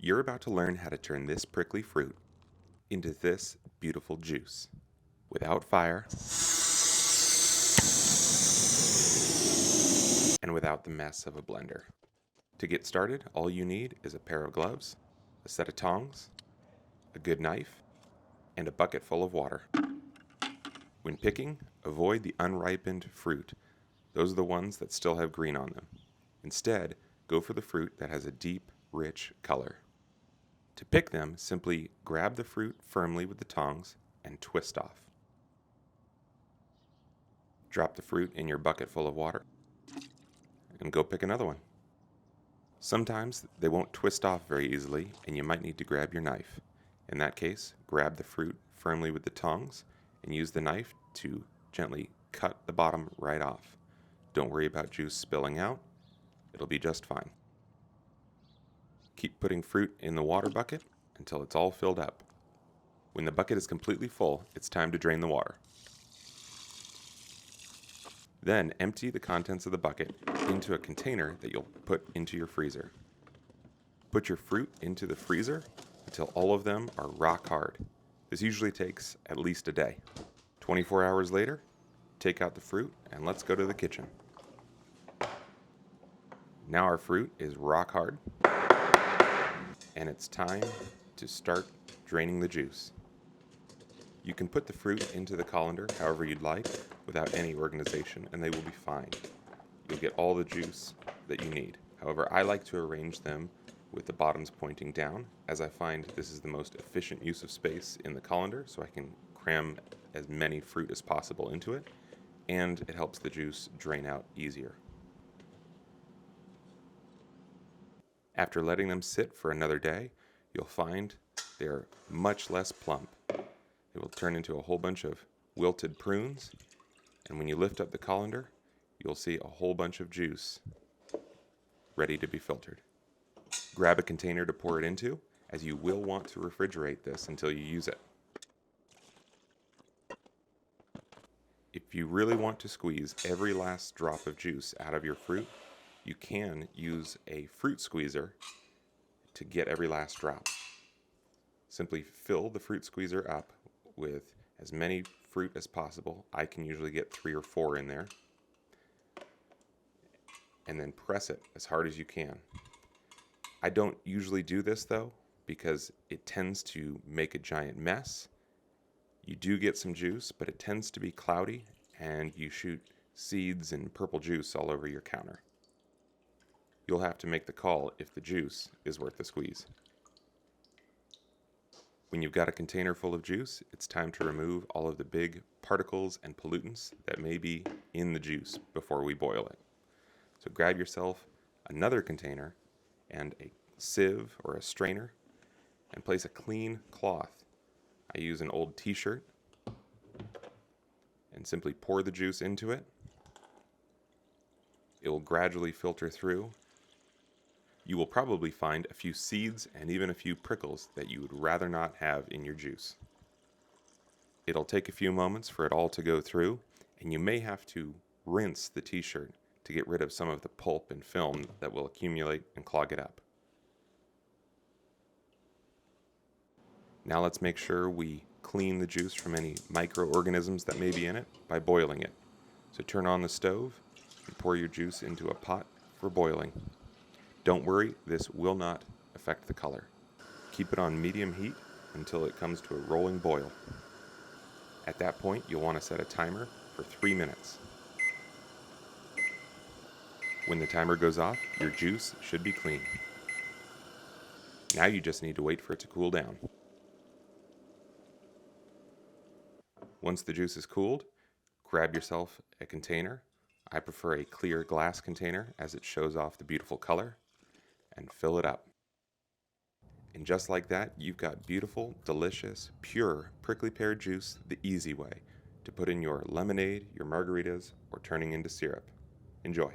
You're about to learn how to turn this prickly fruit into this beautiful juice without fire and without the mess of a blender. To get started, all you need is a pair of gloves, a set of tongs, a good knife, and a bucket full of water. When picking, avoid the unripened fruit. Those are the ones that still have green on them. Instead, go for the fruit that has a deep, rich color. To pick them, simply grab the fruit firmly with the tongs and twist off. Drop the fruit in your bucket full of water and go pick another one. Sometimes they won't twist off very easily and you might need to grab your knife. In that case, grab the fruit firmly with the tongs and use the knife to gently cut the bottom right off. Don't worry about juice spilling out. It'll be just fine. Keep putting fruit in the water bucket until it's all filled up. When the bucket is completely full, it's time to drain the water. Then empty the contents of the bucket into a container that you'll put into your freezer. Put your fruit into the freezer until all of them are rock hard. This usually takes at least a day. 24 hours later, take out the fruit and let's go to the kitchen. Now our fruit is rock hard and it's time to start draining the juice. You can put the fruit into the colander however you'd like without any organization and they will be fine. You'll get all the juice that you need. However, I like to arrange them with the bottoms pointing down as I find this is the most efficient use of space in the colander so I can cram as many fruit as possible into it and it helps the juice drain out easier. After letting them sit for another day, you'll find they're much less plump. It will turn into a whole bunch of wilted prunes, and when you lift up the colander, you'll see a whole bunch of juice ready to be filtered. Grab a container to pour it into, as you will want to refrigerate this until you use it. If you really want to squeeze every last drop of juice out of your fruit, you can use a fruit squeezer to get every last drop. Simply fill the fruit squeezer up with as many fruit as possible. I can usually get 3 or 4 in there. And then press it as hard as you can. I don't usually do this though, because it tends to make a giant mess. You do get some juice, but it tends to be cloudy and you shoot seeds and purple juice all over your counter. You'll have to make the call if the juice is worth the squeeze. When you've got a container full of juice, it's time to remove all of the big particles and pollutants that may be in the juice before we boil it. So grab yourself another container and a sieve or a strainer and place a clean cloth. I use an old t-shirt and simply pour the juice into it. It will gradually filter through. You will probably find a few seeds and even a few prickles that you would rather not have in your juice. It'll take a few moments for it all to go through, and you may have to rinse the t-shirt to get rid of some of the pulp and film that will accumulate and clog it up. Now let's make sure we clean the juice from any microorganisms that may be in it by boiling it. So turn on the stove and pour your juice into a pot for boiling. Don't worry, this will not affect the color. Keep it on medium heat until it comes to a rolling boil. At that point, you'll want to set a timer for 3 minutes. When the timer goes off, your juice should be clean. Now you just need to wait for it to cool down. Once the juice is cooled, grab yourself a container. I prefer a clear glass container as it shows off the beautiful color, and fill it up. And just like that, you've got beautiful, delicious, pure prickly pear juice the easy way to put in your lemonade, your margaritas, or turning into syrup. Enjoy.